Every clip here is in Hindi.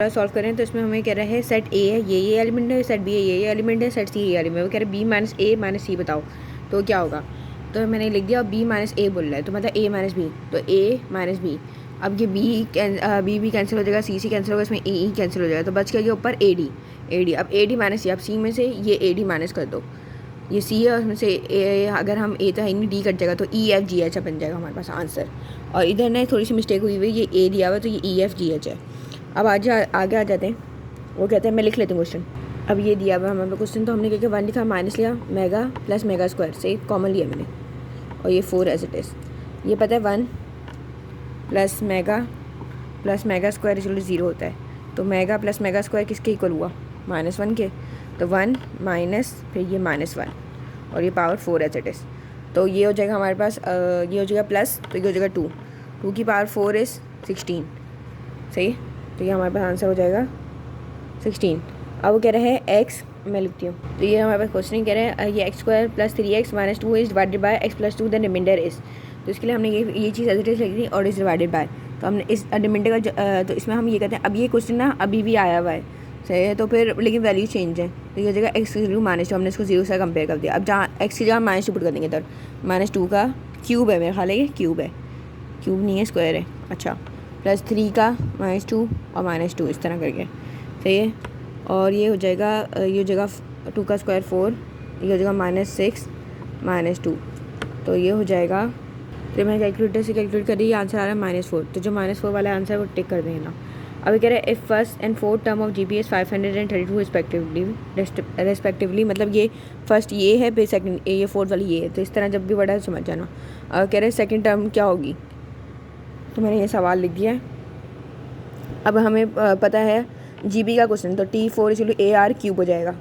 सॉल्व करें तो इसमें हमें कह रहा है सेट ए है, ये एलिमेंट है, सेट बी है, ये एलिमेंट है, सेट सी ये एलिमेंट है। वो कह रहे हैं बी माइनस ए माइनस सी बताओ तो क्या होगा। तो मैंने लिख दिया बी माइनस ए बोल रहा है तो मतलब ए माइनस बी, तो ए माइनस बी। अब ये बी कैंसिल हो जाएगा, सी कैंसिल होगा, इसमें ई कैंसिल हो जाएगा तो बच गया ऊपर ए डी। अब ए डी माइनस सी, अब सी में से ये ए डी माइनस कर दो, ये सी है उसमें से अगर हम ए तो है नहीं, डी कट जाएगा तो ई एफ जी एच बन जाएगा हमारे पास आंसर। और इधर ना थोड़ी सी मिस्टेक हुई हुई, ये ए दिया हुआ तो ये ई एफ जी एच है। अब आगे आ जाते हैं। वो कहते हैं मैं लिख लेती हूँ क्वेश्चन। अब ये दिया हुआ हमारे क्वेश्चन, तो हमने क्या किया, 1 लिखा, माइनस लिया, मेगा प्लस मेगा स्क्वायर से कॉमन लिया मैंने, और ये 4 एज इट इज़। ये पता है 1 प्लस मेगा स्क्वायर इक्वल 0 होता है, तो मेगा प्लस मेगा स्क्वायर किसके इक्वल हुआ, -1 के। तो 1 माइनस फिर ये -1 और ये पावर 4 एज इट इज़। तो ये हो जाएगा हमारे पास ये हो जाएगा प्लस, तो ये हो जाएगा 2 की पावर 4 इज़ 16, सही। तो ये हमारे पास आंसर हो जाएगा 16। अब वो कह रहे हैं एक्स, मैं लिखती हूँ, तो ये हमारे पास क्वेश्चन कह रहे हैं ये x square plus 3x minus 2 is divided by x plus 2 then remainder is. तो इसके लिए हमने ये चीज़ एज इट इज लिख दी और इज डिवाइडेड बाय, तो हमने इस रिमाइंडर का तो इसमें हम ये कहते हैं। अब ये क्वेश्चन ना अभी भी आया हुआ है, सही है, तो फिर लेकिन वैल्यू चेंज है, तो ये जगह एक्स की वैल्यू -2, हमने इसको 0 से कंपेयर कर दिया। अब जहाँ एक्स की जगह -2 पुट कर देंगे, तो -2 का क्यूब है, मेरे ख्याल है ये क्यूब है, क्यूब नहीं है स्क्वायर है, अच्छा, प्लस 3 का -2 और -2 इस तरह करके, सही है। और ये हो जाएगा 2 का स्क्वायर 4, ये हो जाएगा -6 -2, तो ये हो जाएगा। फिर मैंने कैलकुलेटर से कैलकुलेट कर दी, आंसर आ रहा है -4, तो जो -4 वाला आंसर है वो टिक कर देना। अभी कह रहे हैं if first and fourth term of GP is 532 respectively, मतलब ये फर्स्ट ये है, फिर सेकंड ये फोर्थ वाली ये है, तो इस तरह जब भी बढ़ा है समझ जाना। कह रहे हैं सेकंड टर्म क्या होगी, तो मैंने ये सवाल लिख दिया है। अब हमें पता है GB का क्वेश्चन, तो T4 = AR क्यूब हो जाएगा,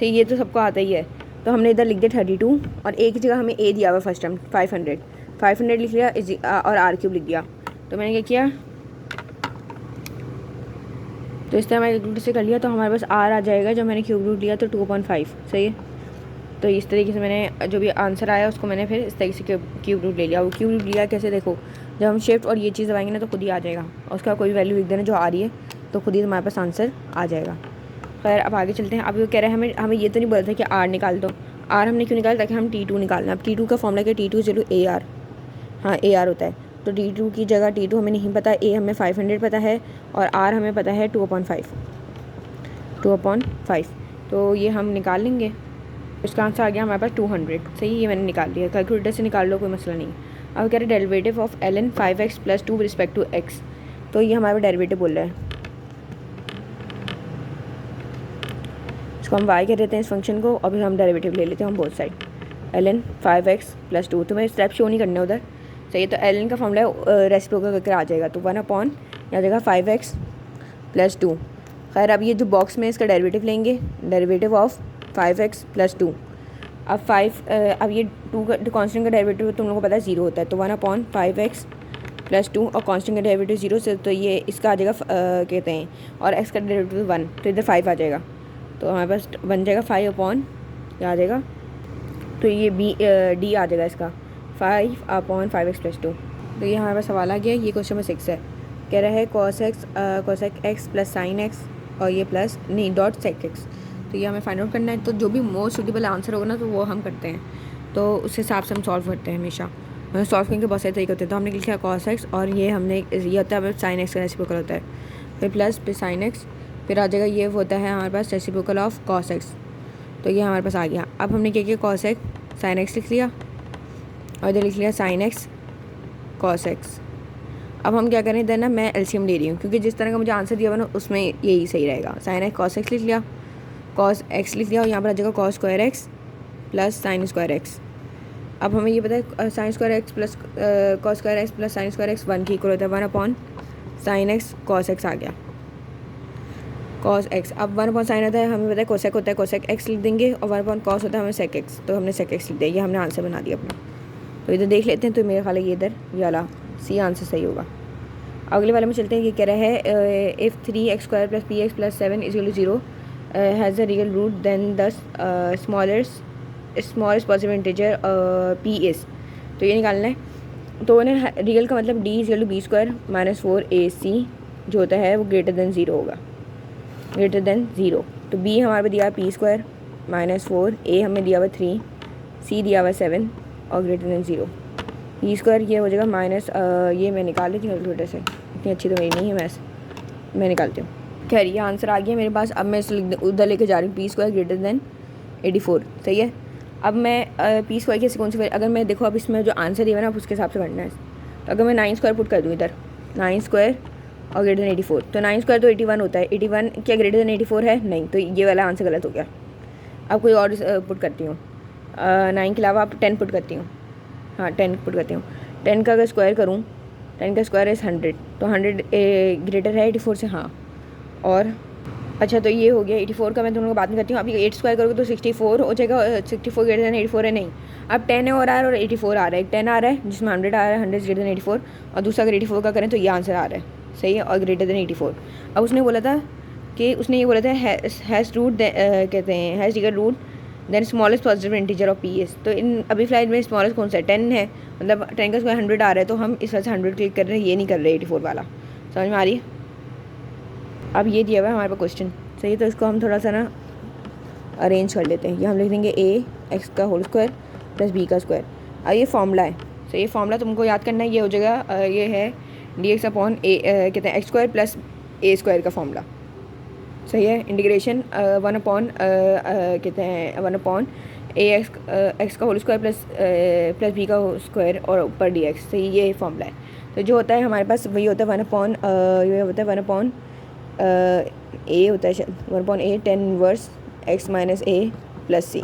तो ये तो सबको आता ही है। तो हमने इधर लिख दिया 32 और एक की जगह हमें A दिया हुआ फर्स्ट टर्म 500 लिख लिया और R क्यूब लिख दिया। तो मैंने क्या किया, तो इस तरह मैंने कैलकुलेटर से कर लिया, तो हमारे पास R आ जाएगा, जो मैंने क्यूब रूट लिया तो 2.5, सही है। तो इस तरीके से मैंने जो भी आंसर आया उसको मैंने फिर इस तरीके से क्यूब रूट ले लिया। वो क्यूब रूट लिया कैसे, देखो जब हम शिफ्ट और ये चीज़ दबाएंगे ना तो खुद ही आ जाएगा, और उसका कोई वैल्यू लिख देना जो आ रही है, तो खुद ही हमारे पास आंसर आ जाएगा। खैर अब आगे चलते हैं। अब ये कह रहे हैं हमें ये तो नहीं बोलता कि R निकाल दो, R हमने क्यों निकाला, ताकि हम T2 निकालना। अब T2 का फॉर्मूला क्या, T2 = AR, हाँ AR होता है, तो T2 की जगह T2 हमें नहीं पता, A हमें 500 पता है और R हमें पता है 2.5, तो ये हम निकाल लेंगे। इसका आंसर आ गया हमारे पास 200, सही, ये मैंने निकाल लिया, कैलकुलेटर से निकाल लो, कोई मसला नहीं। अब कह रहे derivative of ln 5x + 2 respect to x, तो ये हमारे डेरिवेटिव बोल रहा है। इसको हम y कह देते हैं इस फंक्शन को, और फिर हम डेरिवेटिव ले लेते हैं हम बोथ साइड, ln 5x + 2, तो मैं स्टेप शो नहीं करने उधर, सही है। तो ln का फॉर्मूला रेसिप्रोकल करके आ जाएगा, तो 1/, आ जाएगा 5x + 2। खैर अब ये जो बॉक्स में इसका डेरिवेटिव लेंगे, डेरिवेटिव ऑफ 5x + 2। अब अब ये 2 का कांस्टेंट का डेरिवेटिव तुम लोगों को पता है 0 होता है, तो 1/5x + 2 और कांस्टेंट का डेरिवेटिव 0 से, तो ये इसका आ जाएगा कहते हैं, और x का डेरिवेटिव 1, तो इधर 5 आ जाएगा, तो हमारे पास बन जाएगा 5/, क्या आ जाएगा, तो ये D आ जाएगा इसका 5/5x + 2। तो ये हमारे पास सवाल आ गया, ये क्वेश्चन नंबर 6 है। कह रहा है cos x + sin x और ये प्लस नहीं डॉट sec x, तो ये हमें फाइंड आउट करना है। तो जो भी मोस्ट सूटेबल आंसर होगा ना तो वो हम करते हैं, तो उस हिसाब से हम सॉल्व करते हैं हमेशा। सॉल्व करने के बहुत सारे तरीके होते हैं, तो हमने लिखा cos x और ये हमने ये होता है sin x का रेसिप्रोकल होता है, फिर प्लस फिर sin x, फिर आ जाएगा ये होता है हमारे पास रेसिप्रोकल ऑफ cos x, तो ये हमारे पास आ गया। अब हमने क्या किया, cos x sin x लिख लिया और इधर लिख लिया sin x cos x। अब हम क्या करें, इधर ना मैं एलसीएम ले रही हूँ, क्योंकि जिस तरह का मुझे आंसर दिया हुआ ना उसमें यही सही रहेगा। sin x cos x लिख लिया, cos x लिख लिया, और यहाँ पर आ जाएगा cos square x + sin square x। अब हमें ये पता है sin square x + cos square x + sin square x 1 के इक्वल होता है, 1/sin x cos x आ गया, cos x। अब 1/sin होता है, हमें पता है cosec होता है, cosec x लिख देंगे, और 1/cos होता है हमें sec x, तो हमने sec x लिख दिया, ये हमने आंसर बना दिया अपना। तो इधर देख लेते हैं, तो मेरे ख्याल है ये इधर ये वाला सी आंसर सही होगा। अगले वाले में चलते हैं। ये कह रहा है if 3x² + px + 7 = 0 has a real root then the smallest possible integer p is, तो ये निकालना है। तो उन्हें रियल का मतलब d = b² - 4ac जो होता है वो ग्रेटर देन 0 होगा, ग्रेटर देन 0। तो बी हमारे पे दिया है पी स्क्वायर -4, ए हमें दिया हुआ 3, सी दिया हुआ 7 और ग्रेटर देन 0। पी स्क्वायर ये हो जाएगा माइनस, ये मैं निकाल लेती हूँ कैलकुलेटर से, इतनी अच्छी तो मेरी नहीं है मैथ्स, मैं निकालती हूँ। खैर ये आंसर आ गया मेरे पास। अब मैं इसे उधर लेके जा रही हूँ, पी स्क्वायर ग्रेटर देन 84। सही है। अब मैं पी स्क्वायर की कौन सी, अगर मैं देखो अब इसमें जो आंसर दिया है ना, आप उसके हिसाब से करना है। तो अगर मैं 9 स्क्वायर पुट कर दूँ इधर, 9 स्क्वायर और ग्रेटर देन 84, तो 9 स्क्वायर तो 81 होता है। 81 क्या ग्रेटर देन 84 है? नहीं, तो ये वाला आंसर गलत हो गया। अब कोई और पुट करती हूँ, 9 के अलावा आप 10 पुट करती हूँ। हाँ 10 पुट करती हूँ। 10 का अगर स्क्वायर करूँ, 10 का स्क्वायर इज़ 100, तो 100 ग्रेटर है 84 से। हाँ, और अच्छा तो ये हो गया 84 का। मैं तुम लोगों को बात नहीं करती हूँ। अभी 8 स्क्वायर करोगे तो 64 हो जाएगा। 64 ग्रेटर देन 84 है नहीं, अब 10 और आ रहा है और 84 आ रहा है। 10 आ रहा है जिसमें 100 आ रहा है, 100 ग्रेटर देन 84, और दूसरा अगर 84 का करें तो ये आंसर आ रहा है। सही है, और ग्रेटर देन 84। अब उसने बोला था कि उसने ये बोला था हैज़ रूट, कहते हैं has equal root then smallest positive integer of p is. तो इन अभी फ्लाइट में स्मॉलेस्ट कौन सा है? 10 है, मतलब 10 का स्क्वायर 100 आ रहा है, तो हम इस वजह से 100 क्लिक कर रहे हैं, ये नहीं कर रहे 84 वाला। समझ में आ रही है? अब ये दिया हुआ है हमारे पास क्वेश्चन। सही है, तो इसको हम थोड़ा सा ना अरेंज कर लेते हैं। ये हम लिख देंगे ए एक्स का होल स्क्वायर प्लस बी का स्क्वायर। अब ये फॉर्मूला है। सही, ये फॉर्मूला तुमको याद करना है। ये हो जाएगा, ये है डी एक्स अपॉन ए, कहते हैं एक्स स्क्वायर प्लस ए स्क्वायर का फॉर्मूला। सही है, इंटीग्रेशन 1 अपॉन कहते हैं 1 अपॉन ए एक्स का होल स्क्वायर प्लस बी का स्क्वायर और ऊपर डी एक्स। सही, ये फॉर्मूला है। तो जो होता है हमारे पास वही होता है 1 अपॉन, ये होता है 1 अपॉन ए होता है 1 अपॉन ए 10 इनवर्स एक्स माइनस ए प्लस सी।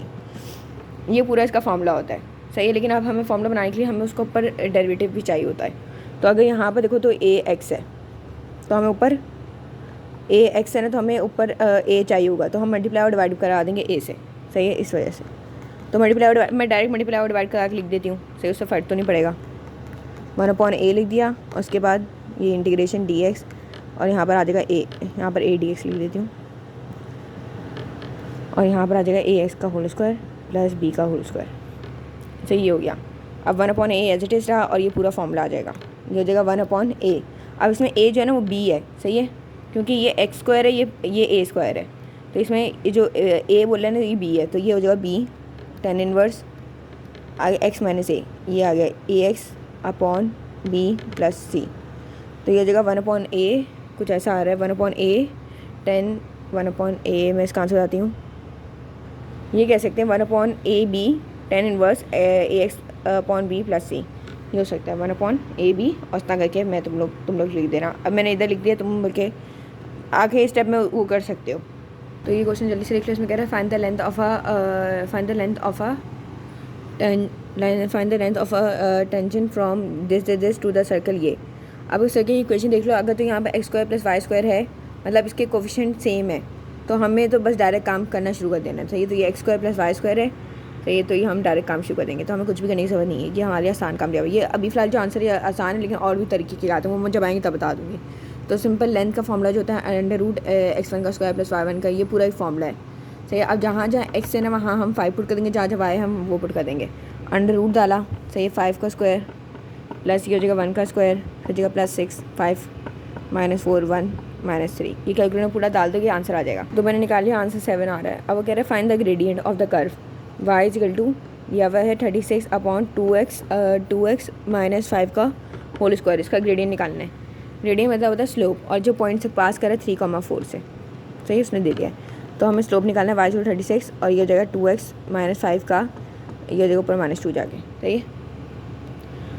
ये पूरा इसका फॉर्मूला होता है। सही है, लेकिन अब हमें फॉर्मूला बनाने के लिए हमें उसके ऊपर डेरिवेटिव भी चाहिए होता है। तो अगर यहाँ पर देखो तो ए एक्स है, तो हमें ऊपर ए एक्स है ना, तो हमें ऊपर ए चाहिए होगा, तो हम मल्टीप्लाई और डिवाइड करा देंगे ए से। सही है, इस वजह से तो मल्टीप्लाई और मैं डायरेक्ट मल्टीप्लाई और डिवाइड करा के लिख देती हूँ। सही, उससे फ़र्क तो नहीं पड़ेगा। 1 अपॉन ए लिख दिया, और उसके बाद ये इंटीग्रेशन डी एक्स, और यहाँ पर आ जाएगा ए, यहाँ पर ए डी एक्स लिख देती हूँ, और यहाँ पर आ जाएगा ए एक्स का होल स्क्वायर प्लस बी का होल स्क्वायर। सही, ये हो गया। अब 1 upon a as it is रहा, और ये पूरा फॉर्मूला आ जाएगा। ये हो जाएगा 1 अपॉन ए। अब इसमें ए जो है ना वो बी है। सही है, क्योंकि ये एक्स स्क्वायर है, ये ए स्क्वायर है, तो इसमें ये जो ए बोल रहे हैं ना ये बी है, तो ये हो जाएगा बी 10 इनवर्स आगे एक्स माइनस ए, ये आ गया ए एक्स अपॉन बी प्लस सी। तो ये हो जाएगा 1 अपॉन ए, कुछ ऐसा आ रहा है 1 अपॉन ए 10, 1 अपॉन ए, मैं इसका आंसर बताती हूँ। ये कह सकते हैं 1 upon A B 10 inverse A X upon B plus C, ये हो सकता है 1 अपॉन ए बी, और इतना करके मैं तुम लोग लिख देना। अब मैंने इधर लिख दिया, तुम बल्कि आगे स्टेप में वो कर सकते हो। तो ये क्वेश्चन जल्दी से लिख लो। इसमें कह रहा है find the length of a tangent from this to the circle ये। अब इस सर्कल की इक्वेशन देख लो। अगर तो यहाँ पे x square plus y square है, मतलब इसके कोफिशिएंट सेम है, तो हमें तो बस डायरेक्ट काम करना शुरू कर देना चाहिए। तो ये x square plus y square है, तो ये हम डायरेक्ट काम शुरू कर देंगे, तो हमें कुछ भी करने की ज़रूरत नहीं है। ये हमारे आसान काम दिया हुआ। ये अभी फ़िलहाल जो आंसर है आसान है, लेकिन और भी तरीके की आते हैं, वो मैं जब आएंगे तब बता दूँगी। तो सिंपल लेंथ का फॉर्मूला जो होता है अंडर रूट x1 का स्क्वायर प्लस y1 का, ये पूरा एक फॉर्मूला है। सही है, अब जहाँ x है ना वहाँ हम 5 पुट कर देंगे, जहाँ y हम वो पुट कर देंगे। अंडर रूट डाला, सही है, 5 का स्क्वायर प्लस ये हो जाएगा 1 का स्क्वायर, हो जाएगा प्लस 6, 5 माइनस 4 1 माइनस 3। ये कैलकुलेटर में पूरा डाल दोगे आंसर आ जाएगा। तो मैंने निकाल लिया, आंसर 7 आ रहा है। अब वो कह रहे हैं find the gradient of the curve y is equal to, दिया हुआ है 36 अपॉन 2x माइनस 5 का होल स्क्वायर। इसका ग्रेडियंट निकालना है। ग्रेडियंट मतलब होता है स्लोप, और जो पॉइंट से पास करे 3,4 से। सही, उसने दे दिया है, तो हमें स्लोप निकालना है y इक्वल 36, और ये हो जाएगा 2x माइनस 5 का, ये हो जाएगा ऊपर -2 जाके। सही है,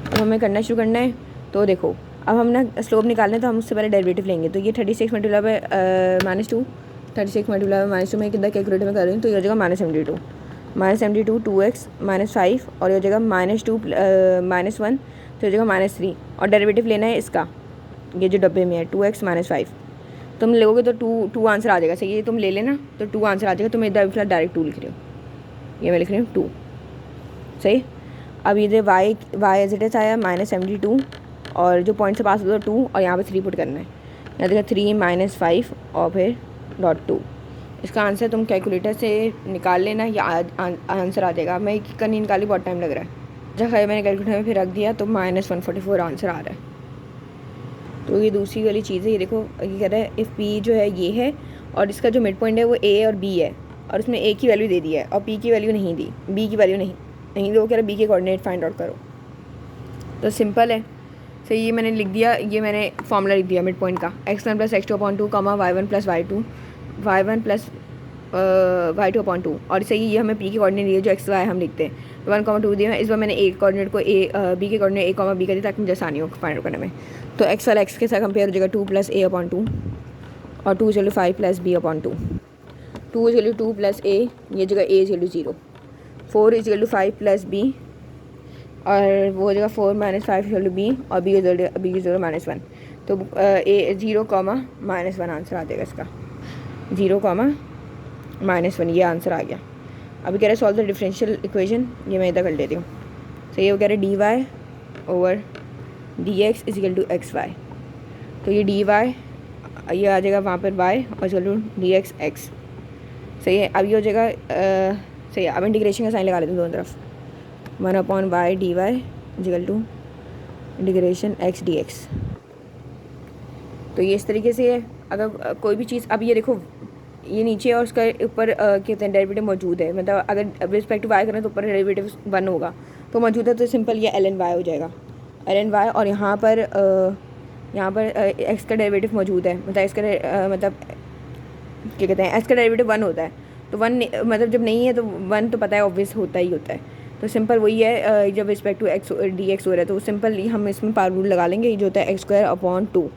अब हमें करना शुरू करना है। तो देखो अब हम ना स्लोप निकालना है, तो हम उससे पहले डेरिवेटिव लेंगे। तो ये 36 मल्टीप्लाई बाय -2, 36 मल्टीप्लाई बाय -2 में कितना कैलकुलेटर में कर रही हूँ, तो ये हो जाएगा -72, -72 2x माइनस 5, और ये हो जाएगा -2 -1, तो हो जाएगा -3, और डेरिवेटिव लेना है इसका, ये जो डब्बे में है 2x माइनस 5। तुम लोगोगे तो 2 आंसर आ जाएगा। सही है, तुम ले लेना, तो 2 आंसर आ जाएगा। तुम इधर फिलहाल डायरेक्ट 2 लिख रहे हो, ये मैं लिख रही हूँ 2। सही, अब ये y एज इट इज आया -72, और जो पॉइंट से पास होता है 2, और यहाँ पे 3 पुट करना है। यहाँ देखा 3 माइनस 5 और फिर .2। इसका आंसर तुम कैलकुलेटर से निकाल लेना, या आंसर आ जाएगा। मैं एक करनी निकाली, बहुत टाइम लग रहा है। जब मैंने कैलकुलेटर में फिर रख दिया तो -144 आंसर आ रहा है। तो ये दूसरी वाली चीज़ है। ये देखो, ये कह रहा है इफ़ पी जो है ये है, और इसका जो मिड पॉइंट है वो ए और बी है, और उसमें ए की वैल्यू दे दी है और पी की वैल्यू नहीं दी, बी की वैल्यू नहीं दी, वो कह रहा है बी के कोऑर्डिनेट फाइंड आउट करो। तो सिंपल है। सो ये मैंने लिख दिया, ये मैंने फॉर्मूला लिख दिया मिड पॉइंट का, x1 + x2/2 y1 + y1 + y2/2, और सही ये हमें पी के कोऑर्डिनेट दिए जो एक्स वाई हम लिखते हैं, 1,2 दिया है। इस बार मैंने ए कोऑर्डिनेट को बी के कोऑर्डिनेट a, b कर दिया ताकि मुझे आसानी हो फाइंड आउट करने में। तो x वाला x के साथ कंपेयर हो जाएगा 2 + a/2 और 2 = 5 + b/2, 2 = 2 + a, ये जगह a = 0, 4 = 5 + b और वो जगह 4 - 5 = b और b = -1। तो a 0, -1 आंसर आ जाएगा इसका, 0, -1 ये आंसर आ गया। अभी कह रहे सॉल्व द डिफरेंशियल इक्वेशन, ये मैं इधर कर लेती हूँ। तो ये वो कह रहे dy/dx = xy, तो ये dy ये आ जाएगा वहाँ पर y और dx x। सही है। अब ये हो जाएगा सही है। अब इंटीग्रेशन का साइन लगा लेते हैं दोनों तरफ, 1/y dy = x dx। तो ये इस तरीके से है। अगर कोई भी चीज़, अब ये देखो ये नीचे और उसका ऊपर कहते हैं डेरिवेटिव मौजूद है, मतलब अगर रिस्पेक्ट टू वाई करें तो ऊपर डेरिवेटिव 1 होगा, तो मौजूद है, तो सिंपल ये ln y हो जाएगा, ln y। और यहाँ पर x का डेरिवेटिव मौजूद है, मतलब इसका मतलब क्या कहते हैं, x का डेरिवेटिव 1 होता है, तो 1 मतलब जब नहीं है तो 1 तो पता है ऑब्वियस होता ही होता है। तो सिंपल वही है, जब रिस्पेक्ट टू x dx हो रहा है तो सिंपल हम इसमें पावर रूल लगा लेंगे, जो होता है x²/2,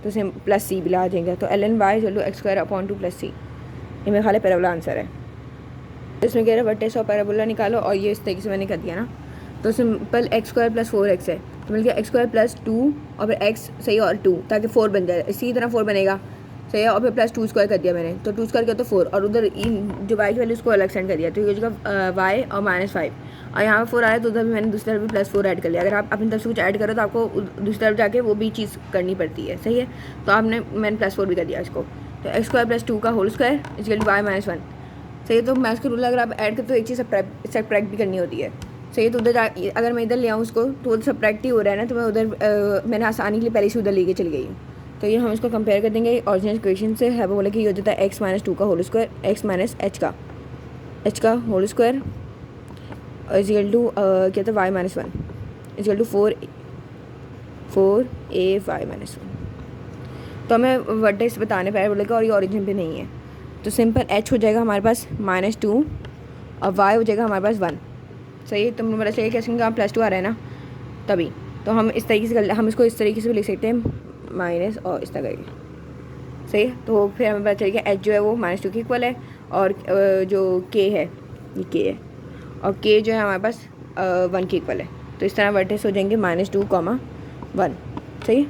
तो सेम प्लस c भी ला जाएंगे। तो ln y = x²/2 + c, ये मेरा ख्याल है पैराबोला आंसर है। इसमें कह रहा है वर्टेक्स और पैराबोला निकालो, और ये इस तरीके से मैंने कर दिया ना। तो सिंपल x² + 4x है, तो मिल गया x² + 2 और फिर x सही और 2, ताकि 4 बन जाए, इसी तरह 4 बनेगा सही है। और फिर +2² कर दिया मैंने, तो 2² किया तो 4, और उधर जो y की वैल्यू उसको अलग सेंड कर दिया, तो ये जगह y और -5, और यहाँ पर 4 आया तो उधर भी मैंने दूसरी तरफ भी +4 ऐड कर लिया। अगर आप अपनी तरफ से कुछ ऐड करो तो आपको दूसरी तरफ जाके वो भी चीज़ करनी पड़ती है, सही है। तो मैंने +4 भी कर दिया इसको। तो x² + 2 का होल स्क्वायर = y - 1, सही है। तो मैथ्स का रूल अगर आप ऐड करते तो एक चीज़ सब्ट्रैक्ट भी करनी होती है, सही है। तो उधर अगर मैं इधर ले आऊँ उसको तो वो सब्ट्रैक्ट ही हो रहा है ना, तो मैं उधर मैंने आसानी के लिए पहले से उधर लेके चली गई हूँ। तो ये हम इसको कंपेयर कर देंगे ओरिजिनल इक्वेशन से, है वो बोला कि ये हो जाता है x - 2 का होल स्क्वायर, x - h का होल स्क्वायर क्या था y - 1 4a y - 1। तो हमें वर्टेक्स बताने पैराबोला का, और ये ओरिजिन पे नहीं है, तो सिंपल h हो जाएगा हमारे पास -2 और y हो जाएगा हमारे पास 1, सही है। तो मेरा चाहिए कैसे कहाँ +2 आ रहा है ना, तभी तो हम इस तरीके से हम इसको इस तरीके से भी लिख सकते हैं, माइनस और इस तरह करके, सही है। तो फिर हमें पता चलेगा h जो है वो -2 के इक्वल है, और जो k है ये k है, और k जो है हमारे पास 1 के इक्वल है। तो इस तरह वर्टेक्स हो जाएंगे -2, 1, सही है।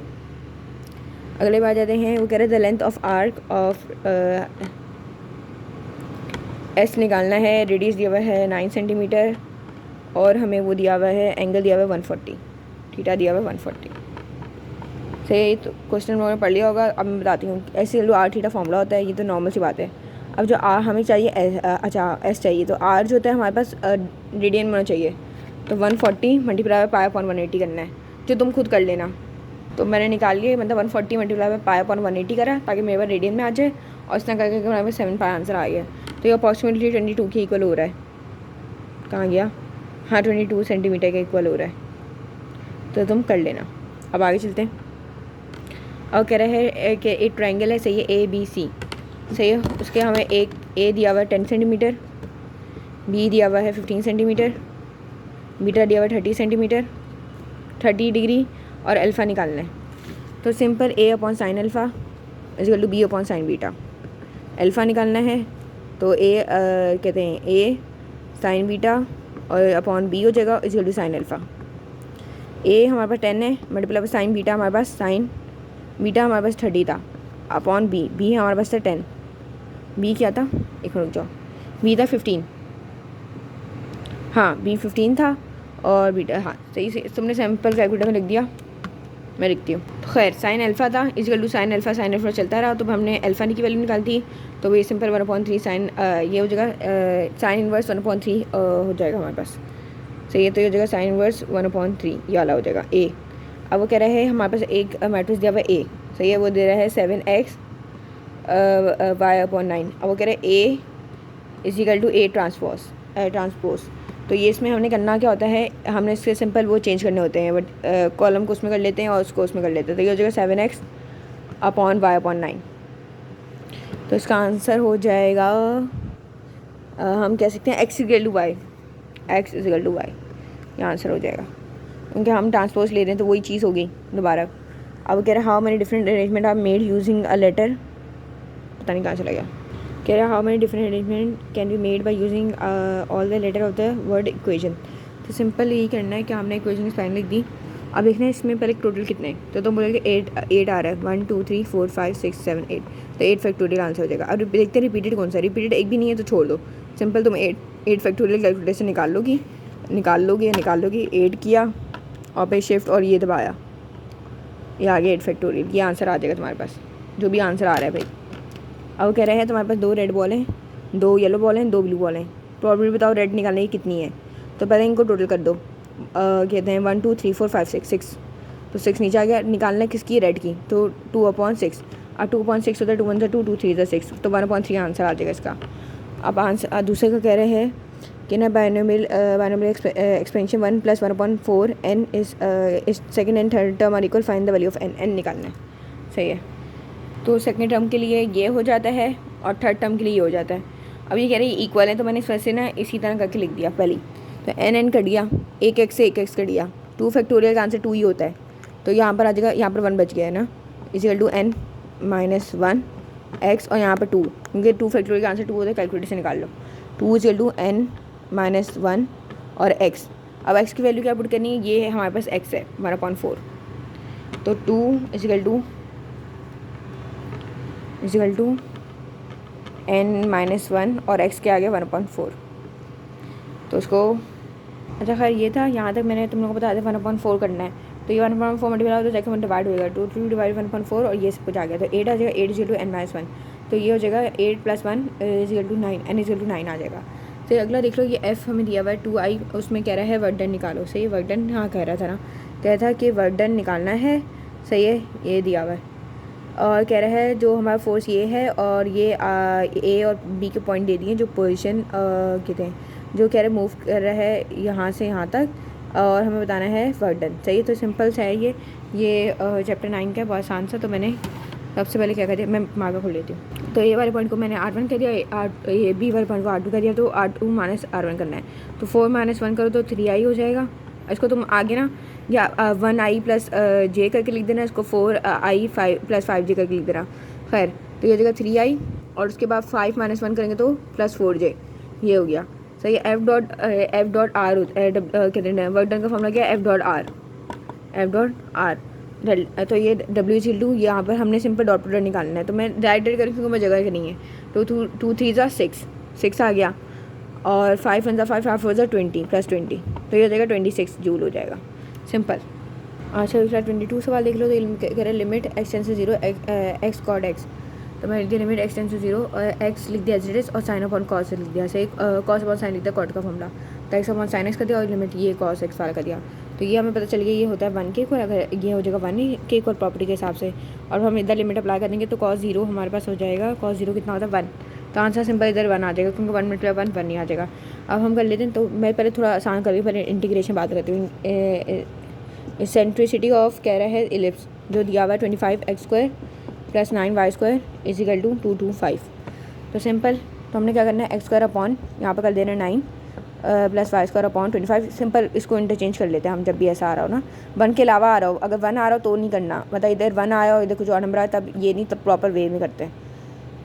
अगले बार जाते हैं, वो कह रहे हैं the length of arc of S निकालना है, रेडियस दिया हुआ है 9 सेंटीमीटर, और हमें वो दिया हुआ है एंगल दिया हुआ है 140, थीटा दिया हुआ है 140, सही। तो क्वेश्चन उन्होंने पढ़ लिया होगा। अब मैं बताती हूँ, ऐसे लो r थीटा फॉर्मूला होता है, ये तो नॉर्मल सी बात है। अब जो r हमें चाहिए एस चाहिए, तो r जो होता है हमारे पास रेडियन में होना चाहिए, तो 140 × π/180 करना है, जो तुम खुद कर लेना। तो मैंने निकाल लिया, मतलब 140 × π/180 करा ताकि मेरे पास रेडियन में आ जाए, और इस तरह करके हमारे पास 7 पाई आंसर आ गया। तो ये अप्रॉक्सीमेटली 22 के इक्वल हो रहा है, कहाँ गया, हाँ 22 सेंटीमीटर के इक्वल हो रहा है, तो तुम कर लेना। अब आगे चलते हैं। और कह रहे हैं कि एक ट्रायंगल है, सही है, ABC, सही है। उसके हमें एक A दिया हुआ है 10 सेंटीमीटर, B दिया हुआ है 15 सेंटीमीटर, बीटा दिया हुआ है 30 सेंटीमीटर, 30 डिग्री, और अल्फ़ा निकालना है। तो simple A/sin alpha = B/sin beta, alpha निकालना है, तो कहते हैं A sin बीटा और अपॉन B हो जाएगा = sin अल्फ़ा। A हमारे पास 10 है, मल्टीप्लाई sin बीटा हमारे पास sin बीटा हमारे पास 30 था, अपॉन B हमारे पास था 10, B क्या था, एक रुक जाओ, B था 15, हाँ B 15 था, और बीटा, हाँ सही से तुमने सैम्पल कैलकुलेटर में लिख दिया, मैं लिखती हूँ। तो खैर साइन अल्फ़ा था = sin अल्फ़ा चलता रहा, तो हमने अल्फ़ा की वैल्यू निकाल दी, तो ये सिंपल 1/3 साइन ये हो जाएगा, साइन इनवर्स 1/3 हो जाएगा हमारे पास, सही है। तो ये हो जाएगा साइन इनवर्स 1/3, ये वाला हो जाएगा A। अब वो कह रहा है हमारे पास एक मैट्रिक्स दिया हुआ है A, सही है, वो दे रहा है 7x वाई अपॉन 9। अब वो कह रहे हैं A is equal to A transpose. तो ये इसमें हमने करना क्या होता है, हमने इसके सिंपल वो चेंज करने होते हैं, बट कॉलम को उसमें कर लेते हैं और उसको उसमें कर लेते हैं। तो ये हो जाएगा 7x अपॉन वाई अपॉन 9। तो इसका आंसर हो जाएगा हम कह सकते हैं x equal to y, x equal to y, ये आंसर हो जाएगा, क्योंकि हम ट्रांसपोज ले रहे हैं तो वही चीज़ होगी दोबारा। अब कह रहे हैं how many different arrangement are made using a letter, पता नहीं कहाँ चला गया। कह रहे हैं how many different arrangement can be made by using all the letter of the word equation. तो सिंपल यही करना है कि हमने इक्वेशन स्पेलिंग लिख दी। अब देखना है इसमें पहले टोटल कितने हैं, तो तुम बोलोगे 8 आ रहा है, 1 2 3 4 5 6 7 8, तो 8 फैक्टोरियल आंसर हो जाएगा। अब देखते हैं रिपीटेड कौन सा, रिपीटेड एक भी नहीं है तो छोड़ दो, सिंपल तुम 8 फैक्टोरियल कैलकुलेशन निकाल लोगे 8 किया और पे शिफ्ट और ये दबाया, ये आ गया 8 फैक्टोरियल, ये आंसर आ जाएगा तुम्हारे पास, जो भी आंसर आ रहा है भाई। अब कह रहे हैं तुम्हारे पास 2 रेड बॉल हैं, 2 येलो बॉल हैं, 2 ब्लू बॉल हैं, प्रॉबिलिटी बताओ रेड निकालने की कितनी है। तो पहले इनको टोटल कर दो, कहते हैं 1 2 3 4 5 6, तो 6 नीचे आ गया। निकालना है किसकी, रेड की, तो 2/6, और 2/6 होता है 2 1 2 2 3 6, तो 1/3 आंसर आ जाएगा इसका। अब आंसर दूसरे का कह रहे हैं कि ना binomial expansion 1 + 1/4 n is second and third term are equal, find the value of n निकालना है। सही है, तो सेकेंड टर्म के लिए ये हो जाता है और थर्ड टर्म के लिए ये हो जाता है। अब ये कह रहे हैं इक्वल है, तो मैंने इस वजह से ना इसी तरह करके लिख दिया पहले, तो n कर दिया, एक x से एक x कर दिया, 2 फैक्टोरियल का आंसर 2 ही होता है, तो यहाँ पर आ जाएगा, यहाँ पर 1 बच गया है ना, इक्वल टू n - 1 x, और यहाँ पर 2, क्योंकि 2 फैक्टोरियल का आंसर 2 होता है, कैलकुलेटर से निकाल लो, 2 इक्वल टू n - 1 और x। अब x की वैल्यू क्या पुट करनी है, ये है हमारे पास x है 1/4, तो 2 इक्वल टू n - 1 और x के आगे 1/4, तो उसको अच्छा खैर ये था, यहाँ तक मैंने तुम लोगों को बता दिया 1/4 करना है, तो ये 1/4 मल्टीप्लाई हो तो जाकर डिवाइड होएगा, 2 डिवाइड 1/4 और ये सब कुछ आ गया, तो 8 आ जाएगा, 8 इक्वल टू n - 1, तो ये हो जाएगा 8 + 1 equal to 9, n equal to 9 आ जाएगा। तो अगला देख लो, ये f हमें दिया हुआ है 2i, उसमें कह रहा है वर्क डन निकालो। सही है, वर्क डन हाँ कह रहा था ना, कह रहा था कि वर्क डन निकालना है। सही है, ये दिया हुआ है, और कह रहा है जो हमारा फोर्स ये है, और ये ए और बी के पॉइंट दे दिए, जो पोजीशन कहते हैं, जो कह रहे मूव कर रहा है यहाँ से यहाँ तक, और हमें बताना है वर्क डन। सही है, तो सिंपल सा है ये चैप्टर 9 का बहुत आसान सा। तो मैंने सबसे पहले क्या कर दिया, मैं मार्कर खोल लेती हूँ, तो ए वाले पॉइंट को मैंने R1 कर दिया, ये बी वाले पॉइंट को R2 कर दिया, तो R2 - R1 करना है, तो 4 - 1 करो तो 3i हो जाएगा। इसको तुम आगे ना या 1i + j करके लिख देना, इसको 4i + 5j करके लिख देना। खैर, तो ये हो जाएगा 3i, और उसके बाद 5 - 1 करेंगे तो +4j, ये हो गया। सही है, F डॉट R कहते हैं वर्क डन का फॉर्मूला क्या है, F डॉट R, तो ये W इक्वल टू, यहाँ पर हमने सिंपल डॉट प्रोडक्ट निकालना है, तो मैं डायरेक्ट करूँ क्योंकि मैं जगह नहीं है, तो 2 3 6 आ गया, और 5 1 5 5 4 20 +20, तो ये हो जाएगा 26 जूल हो जाएगा, सिंपल। अच्छा दूसरा 22 सवाल देख लो, तो कह रहे limit x tends to 0 x cot x, तो मैं लिख दिया लिमिट x टेंड्स टू 0 और x लिख दिया एज इट इज, और साइन अपॉन कॉस लिख दिया। सही, कॉस अपॉन साइन लिख दिया कॉट का फॉर्मूला, तो x अपॉन साइन x कर दिया, और लिमिट ये कॉस x वाला कर दिया, तो ये हमें पता चल गया ये होता है 1 के इक्वल, अगर ये हो जाएगा 1 के इक्वल प्रॉपर्टी के हिसाब से, और हम इधर लिमिट अप्लाई कर देंगे तो cos 0 हमारे पास हो जाएगा, cos 0 कितना होता है 1, तो आंसर सिंपल इधर 1 आ जाएगा, क्योंकि 1 × 1 नहीं आ जाएगा। अब हम कर लेते हैं, तो मैं पहले थोड़ा आसान कर रही हूँ, पहले इंटीग्रेशन बात करती हूँ। सेंट्रिसिटी ऑफ कह रहा है इलिप्स, जो दिया हुआ है 25x² + 9y² इक्वल टू 225, तो सिंपल, तो हमने क्या करना है x² अपॉन यहाँ पर कर देना 9 + y² अपॉन 25, सिंपल इसको इंटरचेंज कर लेते हैं हम, जब भी ऐसा आ रहा हो ना, 1 के अलावा आ रहा हो, अगर 1 आ रहा हो तो नहीं करना, मतलब इधर 1 आया और इधर कुछ और नंबर आया तब ये नहीं, तब प्रॉपर वे में करते हैं,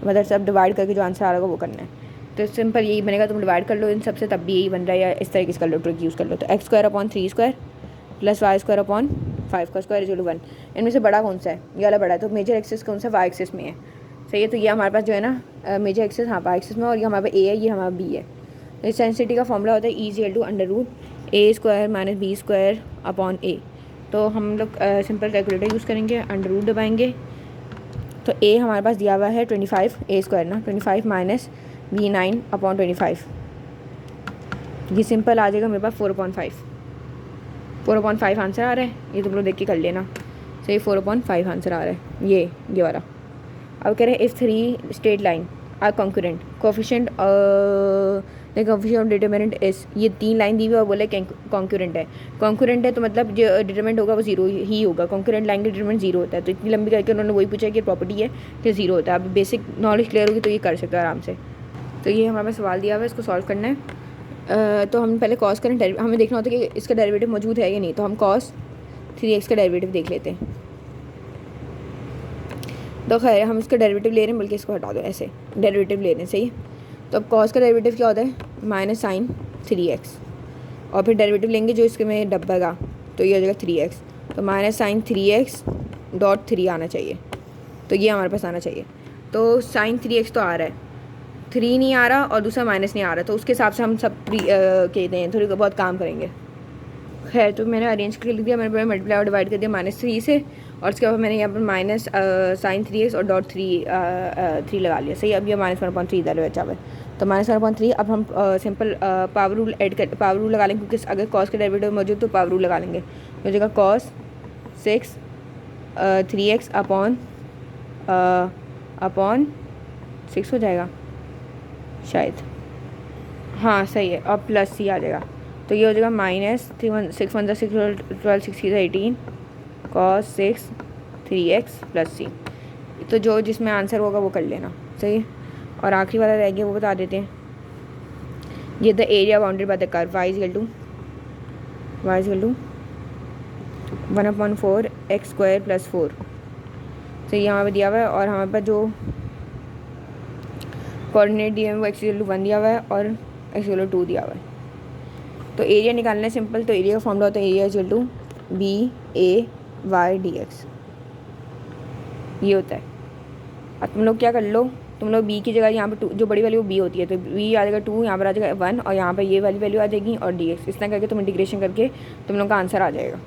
मतलब सब डिवाइड करके जो आंसर आ रहा होगा वो करना है, तो सिंपल यही बनेगा, तुम डिवाइड कर लो इन सबसे तब भी यही बन रहा है, या इस तरीके से कर लो, ट्रिक यूज़ कर लो, तो x² अपॉन 3² + y² अपॉन 5 का स्क्वायर इक्वल टू 1, इनमें से बड़ा कौन सा है, ये वाला बड़ा है, तो मेजर एक्सिस कौन सा, y एक्सिस में है। सही है, तो ये हमारे पास जो है ना मेजर एक्सिस हाँ y एक्सिस में, और ये हमारे पास a है, ये हमारा b है। तो इस सेंसिटिविटी का फॉर्मूला होता है E = √a² - b² upon a, तो हम लोग सिंपल कैलकुलेटर यूज़ करेंगे, √ दबाएंगे, तो a हमारे पास दिया हुआ है 25 a² ना, 25 - b9 अपॉन 25, ये सिंपल आ जाएगा मेरे पास 4/5 आंसर आ रहा है, ये तुम लोग देख के कर लेना। सही, 4/5 आंसर आ रहा है, ये वाला अब कह रहे हैं if 3 straight line are concurrent coefficient the coefficient of determinant is, ये 3 लाइन दी हुई और बोले कॉन्करेंट है। कॉन्करेंट है तो मतलब जो डिटरमिनेंट होगा वो 0 ही होगा। कॉन्करेंट लाइन का डिटरमिनेंट 0 होता है। तो इतनी लंबी करके उन्होंने वही पूछा कि प्रॉपर्टी है कि 0 होता है। अब बेसिक नॉलेज क्लियर होगी तो ये कर सकते हो आराम से। तो ये हमारे पास सवाल दिया हुआ है, इसको सॉल्व करना है। तो हम पहले कॉस करें, हमें देखना होता है कि इसका डेरिवेटिव मौजूद है या नहीं। तो हम cos 3x का डेरिवेटिव देख लेते हैं। तो खैर हम इसका डेरिवेटिव ले रहे हैं, बल्कि इसको हटा दो, ऐसे डेरिवेटिव ले रहे हैं, सही है। तो अब cos का डेरिवेटिव क्या होता है, माइनस साइन 3x, और फिर डेरिवेटिव लेंगे जो इसके में डब्बेगा, तो ये हो जाएगा 3x। तो माइनस साइन 3x.3 आना चाहिए। तो ये हमारे पास आना चाहिए। तो साइन 3x तो आ रहा है, 3 नहीं आ रहा और दूसरा माइनस नहीं आ रहा। तो उसके हिसाब से हम सब कहते हैं, थोड़ी बहुत काम करेंगे। खैर तो मैंने अरेंज करके लिख दिया, मैंने मल्टीप्लाई और डिवाइड कर दिया -3 से, और उसके बाद मैंने यहाँ पर माइनस साइन 3x और .3 लगा लिया, सही। अब ये -1/3 इधर बचा हुआ है। तो -1/3 अब हम simple power rule power rule लगा लेंगे, क्योंकि अगर कॉस का डेरिवेटिव मौजूद तो पावर रूल लगा लेंगे। हो जाएगा cos 6 3x अपॉन 6 हो जाएगा शायद, हाँ सही है, और प्लस c आ जाएगा। तो ये हो जाएगा -6 1 6 12 6 18 cos 6 3x प्लस c। तो जो जिसमें आंसर होगा वो कर लेना, सही है। और आखिरी वाला रह गया, वो बता देते हैं। ये the area bounded by the curve y equal to 1/4 x² + 4। तो यहाँ पे दिया हुआ है, और हमारे पास जो कोऑर्डिनेट दिए हैं वो x = 1 दिया हुआ है और x = 2 दिया हुआ है। तो एरिया निकालना है सिंपल। तो एरिया का फॉर्मूला होता है एरिया = BAY dx, ये होता है। अब तुम लोग क्या कर लो, तुम लोग b की जगह यहाँ पे 2, जो बड़ी वाली वो b होती है, तो b आ जाएगा 2, यहाँ पर आ जाएगा 1, और यहाँ पर ये वाली वैल्यू आ जाएगी और dx। इस तरह करके तुम इंटीग्रेशन करके तुम लोग का आंसर आ जाएगा,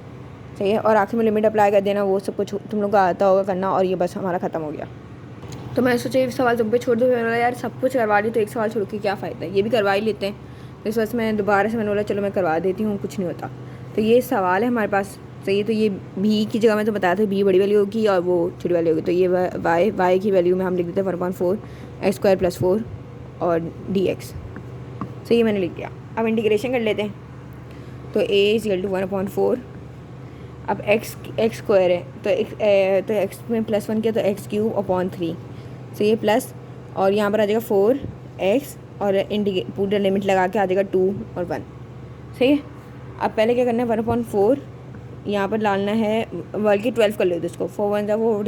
सही है। और आखिर में लिमिट अप्लाई कर देना, वो सब कुछ तुम लोग का आता होगा करना, और ये बस हमारा ख़त्म हो गया। तो मैं सोचा ये सवाल तुम पे छोड़ दो, यार सब कुछ करवा ली तो एक सवाल छोड़ के क्या फ़ायदा है, ये भी करवा ही लेते हैं। तो इस वजह से मैं दोबारा से मैंने बोला चलो मैं करवा देती हूँ, कुछ नहीं होता। तो ये सवाल है हमारे पास, सही है। तो ये b की जगह में तो बताया था b बड़ी वाली होगी और वो छोटी वाली होगी। तो ये y की वैल्यू में हम लिख देते हैं 1/4 x² + 4 और dx, सही है, मैंने लिख दिया। अब इंटीग्रेशन कर लेते हैं। तो a = 1/4, अब x² है तो x में +1 किया तो x³/3, सही है, प्लस, और यहाँ पर आ जाएगा 4x और पूरा लिमिट लगा के आ जाएगा 2 और 1, सही है। अब पहले क्या करना है, 1/4 यहाँ पर डालना है, बल्कि 12 कर लो इसको, 4 1 4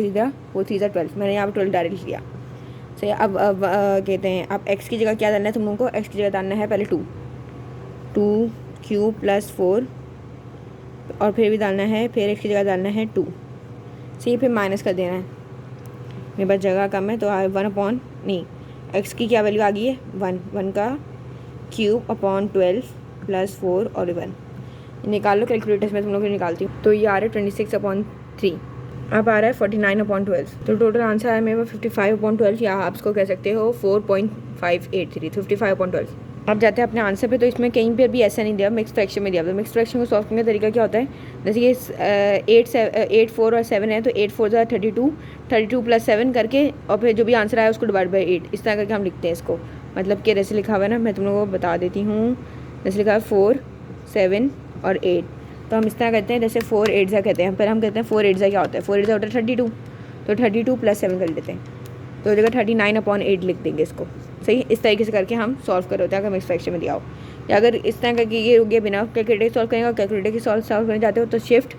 3 12, मैंने यहाँ पर 12 डायरेक्ट लिया, सही है। अब कहते हैं, अब x की जगह क्या डालना है तुम लोगों को, x की जगह डालना है पहले 2³ + 4, और फिर भी डालना है, फिर x की जगह डालना है 2, सही, फिर माइनस कर देना है। मेरे पास जगह कम है तो 1 x की क्या वैल्यू आ गई है 1 का ³ 12 + 4 और 1 निकाल लो कैलकुलेटर्स में, तुम लोग निकालती हूँ। तो ये आ रहा है 26/3, अब आ रहा है 49/12। तो टोटल आंसर है मेरे पास 55/12, या आप इसको कह सकते हो 4.583, 55/12। अब जाते हैं अपने आंसर पे। तो इसमें कहीं पर भी ऐसा नहीं दिया, मिक्स फ्रैक्शन में दिया। तो मिक्स फ्रैक्शन को सॉल्व करने का तरीका क्या होता है, जैसे कि 8 4 और 7 है, तो 8 4 32 + 7 करके, और फिर जो भी आंसर आया उसको डिवाइड बाई 8, इस तरह करके हम लिखते हैं इसको। मतलब कि जैसे लिखा हुआ है ना, मैं तुम लोगों को बता देती हूँ। जैसे लिखा है 4 7 और 8, तो हम इस तरह करते हैं, जैसे 4 8 कहते हैं। पहले हम कहते हैं 4 8 क्या होता है, 4 8 होता है 32, तो 32 + 7 कर लेते हैं, तो हो जाएगा 39/8 लिख देंगे इसको, सही। इस तरीके से करके हम सॉल्व कर होते हैं, अगर मिक्स फ्रैक्शन में दिया हो। या अगर इस तरह करके ये रुक गया बिना कैलकुलेटर सॉल्व करेंगे, और कैलकुलेटर की सॉल्व करने जाते हो तो शिफ्ट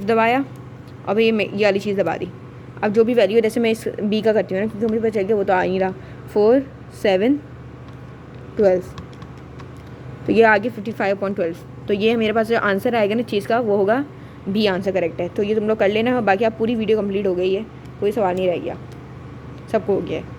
दबाया, और ये वाली चीज़ दबा दी। अब जो भी वैल्यू है, जैसे मैं इस b का करती हूँ ना, क्योंकि मुझे पता चल गया वो तो आ नहीं रहा, 4 7 12, तो ये आ गया 55/12। तो ये मेरे पास जो आंसर आएगा ना चीज़ का, वो होगा b आंसर करेक्ट है। तो ये तुम लोग कर लेना, बाकी आप पूरी वीडियो कंप्लीट हो गई है, कोई सवाल नहीं रह गया, सबको हो गया है।